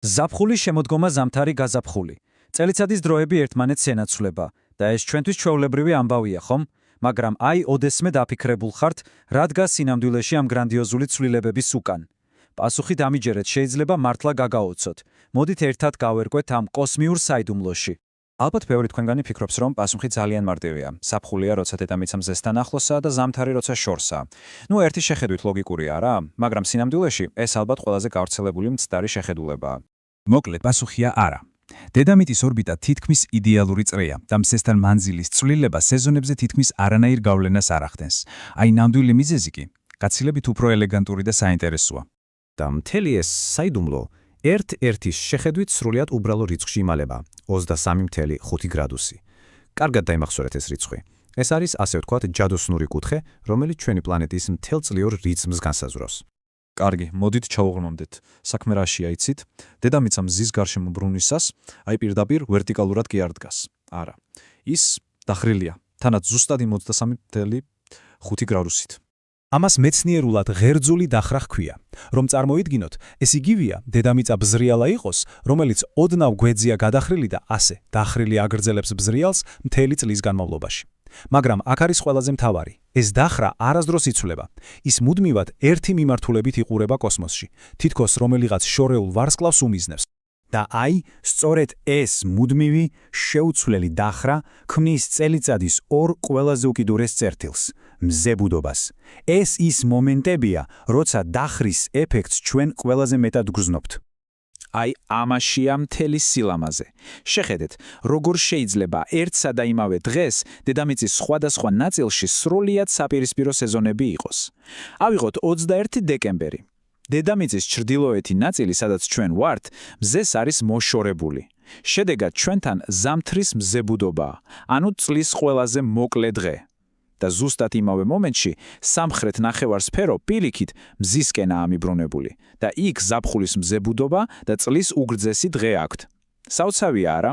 ზაფხულის შემოდგომა ზამთარი გაზაფხული. წელიწადის დროები ერთმანეთს ენაცვლება და ეს ჩვენთვის ჩვეულებრივი ამბავია, ხომ? მაგრამ აი ოდესმე დაფიქრებულ ხართ, რა დგას სინამდვილეში ამ გრანდიოზული ცვლილებების უკან. პასუხი დამიჯერეთ, შეიძლება მართლა გაგაოცოთ. მოდით ერთად გავერკვეთ ამ კოსმიურ საიდუმლოში. ალბათ ბევრი თქვენგანი ფიქრობს, რომ პასუხი ძალიან მარტივია. ზაფხულია, როცა დედამიწა მზესთან ახლოსაა და ზამთარი, როცა შორსაა. ერთი შეხედვით ლოგიკურია რა, მაგრამ სინამდვილეში ეს ალბათ ყველაზე გავრცელებული მცდარი შეხედულებაა. მოკლედ, პასუხია არა. დედამიწის ორბიტა თითქმის იდეალური წრეა და მზესთან მანძილის ცვლილება სეზონებზე თითქმის არანაირ გავლენას არ ახდენს. აი ნამდვილი მიზეზი კი გაცილებით უფრო ელეგანტური და საინტერესოა. და მთელი ეს საიდუმლო ერთ-ერთის შეხედვით სრულიად უბრალო რიცხვში იმალება 23.5 გრადუსი. კარგად დაიმახსოვრეთ ეს რიცხვი. ეს არის, ასე ვთქვათ, ჯადოსნური კუთხე, რომელიც ჩვენი პლანეტის მთელ წლიურ რიტმს განსაზღვრავს. კარგი, მოდით ჩავუღრმავდეთ. საქმე რაშია იცით? დედამიწა მზის გარშემო ბრუნვისას, აი პირდაპირ ვერტიკალურად კი არ დგას. არა. ის დახრილია, თანაც ზუსტად 23.5 გრადუსით. ამას მეცნიერულად ღერძული დახრა ჰქვია. რომ წარმოიდგინოთ, ეს იგივეა, დედამიწა ბზრიალა იყოს, რომელიც ოდნავ გვერდზეა გადახრილი და ასე დახრილი აგრძელებს ბზრიალს მთელი წლის განმავლობაში. მაგრამ აქ არის ყველაზე მთავარი. ეს დახრა არასდროს იცვლება. ის მუდმივად ერთი მიმართულებით იყურება კოსმოსში, თითქოს რომელიღაც შორეულ ვარსკვლავს უმიზნებს. და აი, სწორედ ეს მუდმივი, შეუცვლელი დახრა ქმნის წელიწადის ორ ყველაზე უკიდურეს წერტილს, მზებუდობას. ეს ის მომენტებია, როცა დახრის ეფექტს ჩვენ ყველაზე მეტად გრძნობთ. აი ამაშია მთელი სილამაზე. შეხედეთ, როგორ შეიძლება ერთსა და იმავე დღეს დედამიწის სხვადასხვა ნაწილში სრულიად საპირისპირო სეზონები იყოს. ავიღოთ 21 დეკემბერი. დედამიწის ჩრდილოეთი ნაწილი, სადაც ჩვენ ვართ, მზეს არის მოშორებული. შედეგად ჩვენთან ზამთრის მზებუდობაა, ანუ წლის ყველაზე მოკლე დღე. და ზუსტად იმავე მომენტში სამხრეთ ნახევარსფერო პირიქით მზისკენაა მიბრუნებული და იქ ზაფხულის მზებუდობა და წლის უგრძესი დღე აქვთ. საოცარია არა?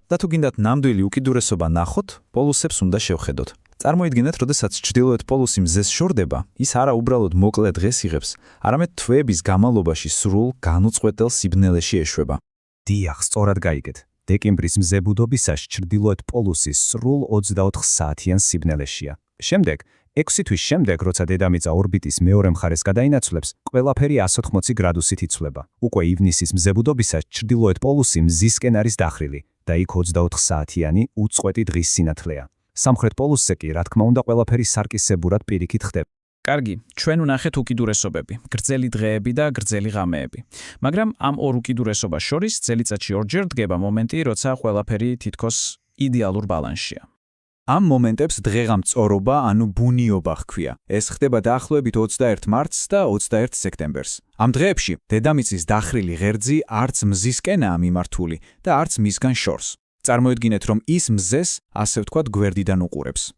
და თუ გინდათ ნამდვილი უკიდურესობა ნახოთ, პოლუსებს უნდა შევხედოთ. წარმოიდგინეთ, როდესაც ჩრდილოეთ პოლუსი მზეს შორდება, ის არა უბრალოდ მოკლე დღეს იღებს, არამედ თვეების განმავლობაში სრულ განუწყვეტელ სიბნელეში ეშვება. დიახ, სწორად გაიგეთ. დეკემბრის მზებუდობისას ჩრდილოეთ პოლუსი სრულ 24 საათიან სიბნელეშია. შემდეგ, 6 თვის შემდეგ, როცა დედამიწა ორბიტის მეორე მხარეს გადაინაცვლებს, ყველაფერი 180 გრადუსით იცვლება. უკვე ივნისის მზებუდობისას ჩრდილოეთ პოლუსი მზისკენ არის დახრილი და იქ 24 საათიანი უწყვეტი დღის სინათლეა. სამხრეთ პოლუსზე კი, რა თქმა უნდა, ყველაფერი სარკისებურად პირიქით ხდება. კარგი, ჩვენ ვნახეთ უკიდურესობები, გრძელი დღეები და გრძელი ღამეები. მაგრამ ამ ორ უკიდურესობას შორის წელიწადში ორჯერ დგება მომენტი, როცა ყველაფერი თითქოს იდეალურ ბალანსშია. ამ მომენტებს დღეღამწორობა, ანუ ბუნიობა ჰქვია. ეს ხდება დაახლოებით 21 მარტს და 21 სექტემბერს. ამ დღეებში დედამიწის დახრილი ღერძი არც მზისკენაა მიმართული და არც მისგან შორს. წარმოიდგინეთ, რომ ის მზეს, ასე ვთქვათ, გვერდიდან უყურებს.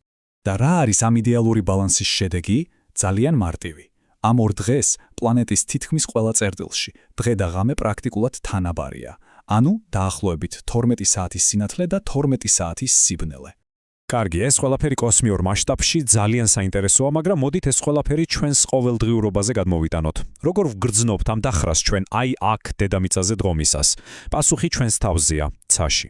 და რა არის ამ იდეალური ბალანსის შედეგი? ძალიან მარტივი. ამ ორ დღეს პლანეტის თითქმის ყველა წერტილში დღე და ღამე პრაქტიკულად თანაბარია. ანუ დაახლოებით 12 საათის სინათლე და 12 საათის სიბნელე. კარგი, ეს ყველაფერი კოსმიურ მასშტაბში ძალიან საინტერესოა, მაგრამ მოდით ეს ყველაფერი ჩვენს ყოველდღიურობაზე გადმოვიტანოთ. როგორ ვგრძნობთ ამ დახრას ჩვენ აი აქ დედამიწაზე დგომისას? პასუხი ჩვენს თავზეა, ცაში.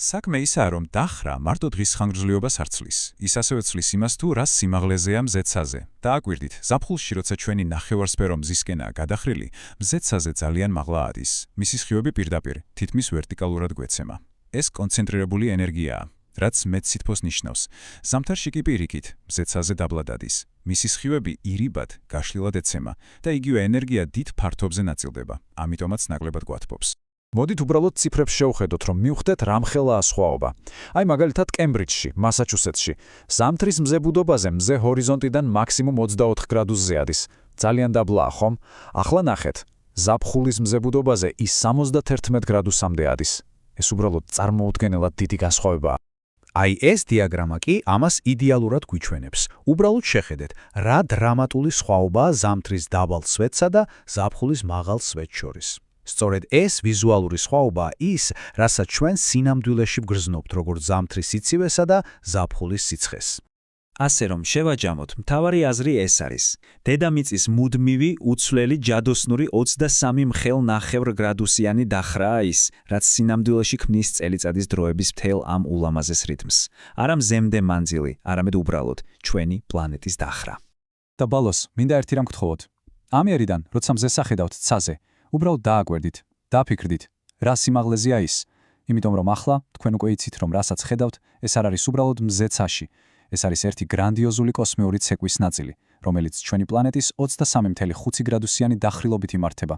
საქმე ისაა, რომ დახრა მარტო დღის ხანგრძლივობას არ ცვლის. ის ასევე ცვლის იმას თუ რა სიმაღლეზეა მზეცაზე. დააკვირდით, ზაფხულში როცა ჩვენი ნახევარსფერო მზისკენაა გადახრილი, მზეცაზე ძალიან მაღლა ადის. მისი სხივები პირდაპირ, თითქმის ვერტიკალურად გვეცემა. ეს კონცენტრირებული ენერგიაა, რაც მეტ სითბოს ნიშნავს. ზამთარში კი პირიქით, მზეცაზე დაბლად ადის. მისი სხივები ირიბად, გაშლილად ეცემა და იგივე ენერგია დიდ ფართობზე ნაწილდება, ამიტომაც ნაკლებად გვათბობს. მოდით უბრალოდ ციფრებს შევხედოთ, რომ მივხვდეთ რამხელაა სხვაობა. აი მაგალითად კემბრიჯში, მასაჩუსეტსში, ზამთრის მზებუდობაზე მზე ჰორიზონტიდან მაქსიმუმ 24 გრადუსზე ადის. ძალიან დაბლაა, ხომ? ახლა ნახეთ, ზაფხულის მზებუდობაზე ის 71 გრადუსამდე ადის. ეს უბრალოდ წარმოუდგენელად დიდი განსხვავებაა. აი ეს დიაგრამა კი ამას იდეალურად გვიჩვენებს. უბრალოდ შეხედეთ, რა დრამატული სხვაობაა ზამთრის დაბალ სვეტსა და ზაფხულის მაღალ სვეტს შორის. სწორედ ეს ვიზუალური სხვაობაა ის, რასაც ჩვენ სინამდვილეში ვგრძნობთ, როგორც ზამთრის სიცივესა და ზაფხულის სიცხეს. ასე რომ შევაჯამოთ, მთავარი აზრი ეს არის. დედამიწის მუდმივი, უცვლელი ჯადოსნური 23.5 გრადუსიანი დახრაა ის, რაც სინამდვილეში ქმნის წელიწადის დროების მთელ ამ ულამაზეს რიტმს. არა მზემდე მანძილი, არამედ უბრალოდ ჩვენი პლანეტის დახრა. და ბოლოს, მინდა ერთი რამ გთხოვოთ. ამიერიდან, როცა მზეს სახედავთ ცაზე, უბრალოდ დააკვირდით, დაფიქრდით, რა სიმაღლეზეა ის. იმიტომ რომ ახლა თქვენ უკვე იცით, რომ რასაც ხედავთ, ეს არ არის უბრალოდ მზე ცაში. ეს არის ერთი გრანდიოზული კოსმიური ცეკვის ნაწილი, რომელიც ჩვენი პლანეტის 23.5 გრადუსიანი დახრილობით იმართება.